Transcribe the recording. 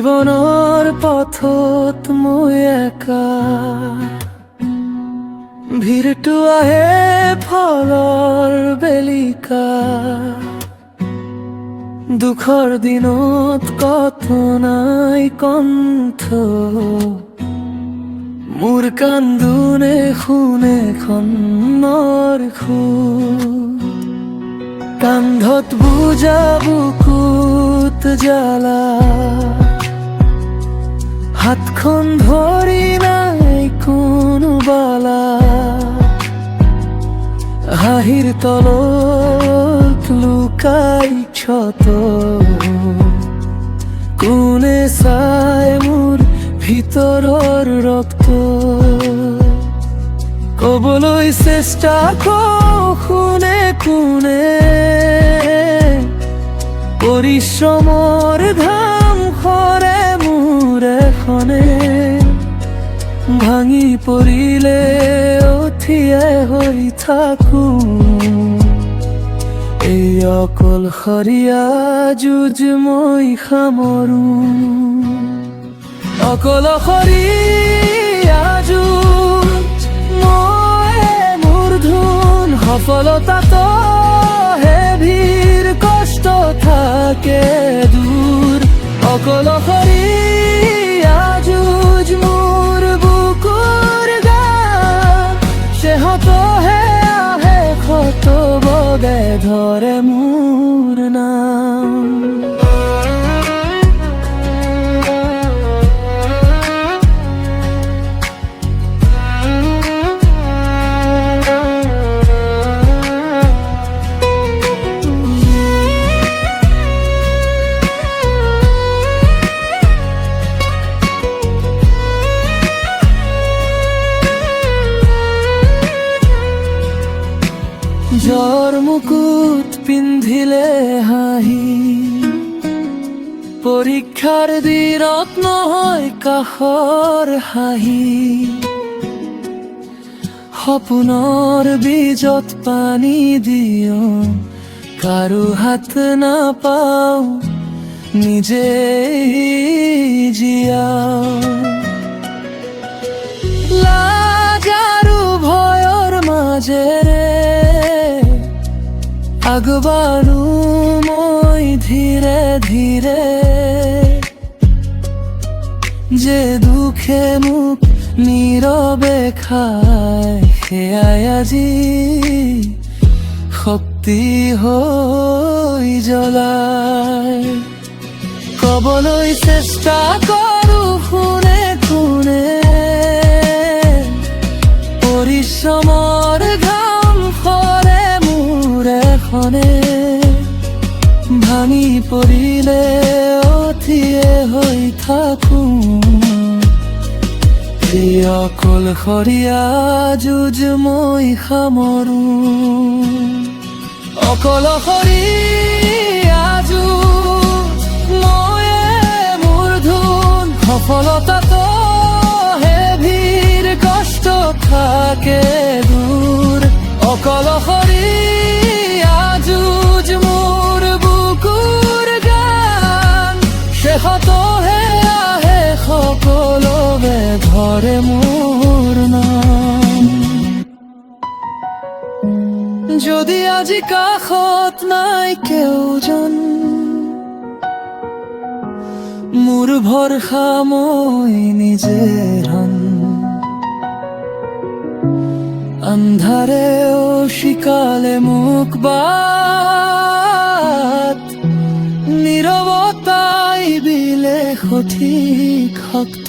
জীৱনৰ পথত মই একা, ভিৰটো আহে ফলৰ বেলিকা। দুখৰ দিনত কত নাই কণ্ঠ, মোৰ কান্দোনে শুনে খনৰ সুৰ। কান্ধত বুজা বুকুত জ্বালা, হাতখন ধৰি নাই কোনো বালা। হাঁহিৰ তলত লুকাই ক্ষত, কোনে চাই মোৰ ভিতৰৰ ৰক্ত। কবলৈ চেষ্টা কোনে কোনে, পৰিশ্ৰমৰ ঘাম সৰে মোৰ এখনে। ভাঙি পৰিলে থিয় হৈ থাকো, এই অকলশৰীয়া যুঁজ মই সামৰো। অকলশৰীয়া যুঁজ মই মোৰ ধুন, সফলতাতো হে ভিৰ, কষ্ট থাকে দূৰ। অকলশৰীয়া যুঁজ মোৰ বুকুৰ গান, সেহতহে আহে ক্ষত বগে ধৰে মোৰ নাম। জ্বৰ মুকুট পিন্ধিলে হাঁহি, পৰীক্ষাৰ দিনত নহয় কাষৰ হাঁহি। সপোনৰ বীজত পানী দিও, কাৰো হাত নাপাও, নিজে জীয়াও। লাজ আৰু ভয়ৰ মাজেৰে আগবাঢ়ো মই ধীৰে ধীৰে। যে দুখে মোক নীৰৱে খায়, সেয়াই আজি শক্তি হৈ জ্বলায়। কবলৈ চেষ্টা কৰো কোনে কোনে, পৰিশ্ৰমৰ ঘাম সৰে মোৰ এখনে। ভাঙি পৰিলে থিয় হৈ থাকো, এই অকলশৰীয়া যুঁজ মই সামৰো। অকলশৰীয়া যুঁজ ময়ে মোৰ ধুন, সফলতাতো হে ভিৰ, কষ্ট থাকে দূৰ। অকলশৰীয়া যুঁজ মোৰ বুকুৰ গান, শেষতহে আহে সকলোৱে ধৰে মোৰ নাম। যদি আজি কাষত নাই কেউজন, মোৰ ভৰসা মই নিজে ৰণ। আন্ধাৰেও শিকালে মোক বাট, নীৰৱতাই দিলে সঠিক শক্ত।